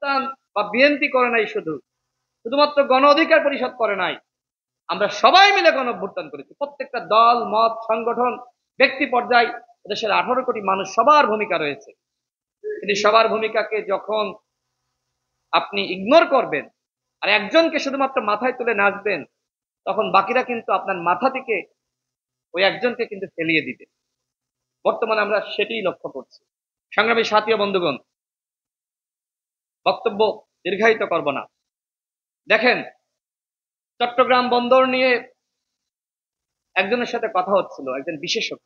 গণঅভ্যুত্থান বা বিএনপি করে নাই, শুধুমাত্র গণ অধিকার পরিষদ করে নাই, আমরা সবাই মিলে গণঅভ্যুত্থান করেছি। প্রত্যেকটা দল মত সংগঠন ব্যক্তি পর্যায়ে দেশের 18 কোটি মানুষ সবার ভূমিকা রয়েছে। কিন্তু সবার ভূমিকাকে যখন আপনি ইগনোর করবেন আর একজনকে শুধুমাত্র মাথায় তুলে নাচবেন, তখন বাকিরা কিন্তু আপনার মাথা থেকে ওই একজনকে কিন্তু ফেলিয়ে দিবে। বর্তমানে আমরা সেটাই লক্ষ্য করছি। সংগ্রামী সাথী ও বন্ধুগণ, বক্তব্য দীর্ঘায়িত করব না। দেখেন, চট্টগ্রাম বন্দর নিয়ে একজনের সাথে কথা হচ্ছিল, একজন বিশেষজ্ঞ।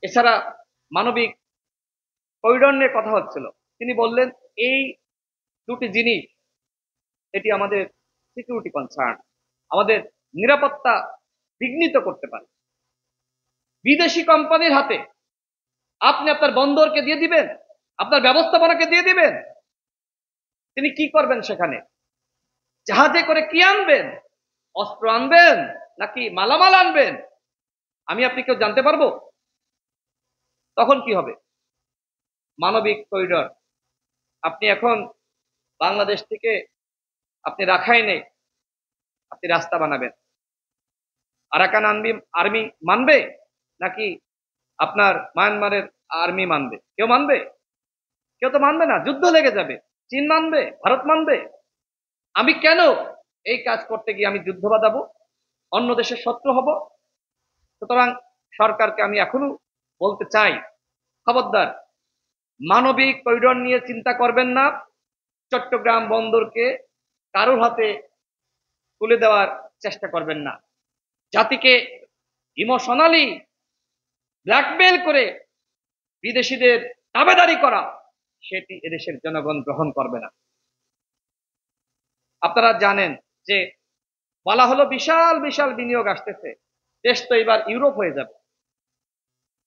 এছাড়া মানবিক করিডোর নিয়ে কথা হচ্ছিল। তিনি বললেন এই দুটি জিনিস, এটি আমাদের সিকিউরিটি কনসার্ন, আমাদের নিরাপত্তা বিঘ্নিত করতে পারে। বিদেশি কোম্পানির হাতে আপনি আপনার বন্দরকে দিয়ে দিবেন, আপনার ব্যবস্থাপনাকে দিয়ে দিবেন, তিনি কি করবেন সেখানে? জাহাজে করে কি আনবেন? অস্ত্র আনবেন নাকি মালামাল আনবেন? আমি আপনি কেউ জানতে পারবো? তখন কি হবে? মানবিক করিডোর, আপনি এখন বাংলাদেশ থেকে আপনি রাখাইনে আপনি রাস্তা বানাবেন, আরাকান আর্মি মানবে নাকি আপনার মায়ানমারের আর্মি মানবে? কেউ মানবে? কেউ তো মানবে না, যুদ্ধ লেগে যাবে। চীন মানবে? ভারত মানবে? আমি কেন এই কাজ করতে গিয়ে আমি যুদ্ধ বাঁধাবো, অন্য দেশের শত্রু হব? সুতরাং সরকারকে আমি এখনো বলতে চাই, খবরদার মানবিক করিডোর নিয়ে চিন্তা করবেন না। চট্টগ্রাম বন্দরকে কারোর হাতে তুলে দেওয়ার চেষ্টা করবেন না। জাতিকে ইমোশনালি ব্ল্যাকমেল করে বিদেশিদের দাবেদারি করা, সেটি এদেশের জনগণ গ্রহণ করবে না। আপনারা জানেন যে বলা হলো বিশাল বিশাল বিনিয়োগ আসতেছে, দেশ তো এবার ইউরোপ হয়ে যাবে।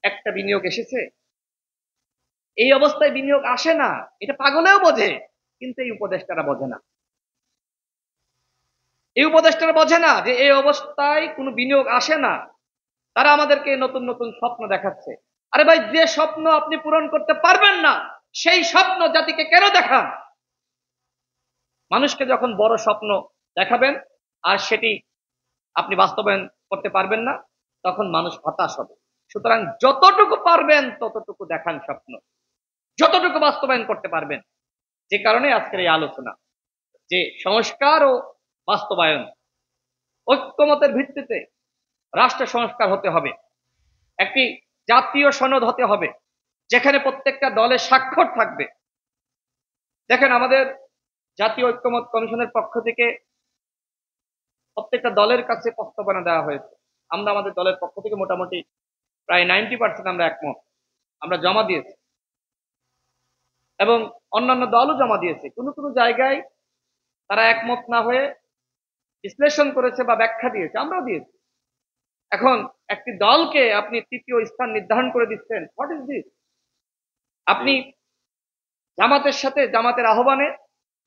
একটা বিনিয়োগ এসেছে। এই অবস্থায় বিনিয়োগ আসে না, এটা পাগলেও বোঝে, কিন্তু এই উপদেষ্টারা বোঝে না। এই উপদেষ্টারা বোঝে না যে এই অবস্থায় কোনো বিনিয়োগ আসে না। তারা আমাদেরকে নতুন নতুন স্বপ্ন দেখাচ্ছে। আরে ভাই, যে স্বপ্ন আপনি পূরণ করতে পারবেন না, সেই স্বপ্ন জাতিকে কেন দেখান? মানুষকে যখন বড় স্বপ্ন দেখাবেন আর সেটি আপনি বাস্তবায়ন করতে পারবেন না, তখন মানুষ হতাশ হবে। সুতরাং যতটুকু পারবেন ততটুকু দেখান স্বপ্ন, যতটুকু বাস্তবায়ন করতে পারবেন। যে কারণে আজকের এই আলোচনা, যে সংস্কার ও বাস্তবায়ন, ঐক্যমতের ভিত্তিতে রাষ্ট্র সংস্কার হতে হবে, একটি জাতীয় সনদ হতে হবে যেখানে প্রত্যেকটা দলের স্বাক্ষর থাকবে। দেখেন, আমাদের জাতীয় ঐক্যমত কমিশনের পক্ষ থেকে প্রত্যেকটা দলের কাছে প্রস্তাবনা দেওয়া হয়েছে। আমরা আমাদের দলের পক্ষ থেকে মোটামুটি প্রায় 90% আমরা একমত, আমরা জমা দিয়েছি এবং অন্যান্য দলও জমা দিয়েছে। কোনো কোনো জায়গায় তারা একমত না হয়ে বিশ্লেষণ করেছে বা ব্যাখ্যা দিয়েছে, আমরাও দিয়েছি। এখন একটি দলকে আপনি তৃতীয় স্থান নির্ধারণ করে দিচ্ছেন, হোয়াট ইজ দিস? আপনি জামাতের আহ্বানে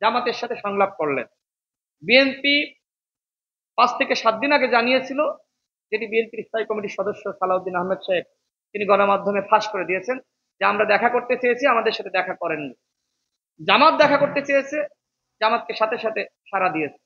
জামাতের সাথে সংলাপ করলেন। বিএনপি 5 থেকে 7 দিন আগে জানিয়েছিল, যেটি বিএনপির স্থায়ী কমিটির সদস্য সালাউদ্দিন আহমেদ সাহেব তিনি গণমাধ্যমে ফাঁস করে দিয়েছেন যে আমরা দেখা করতে চেয়েছি, আমাদের সাথে দেখা করেননি। জামাত দেখা করতে চেয়েছে, জামাতকে সাথে সাথে সাড়া দিয়েছে।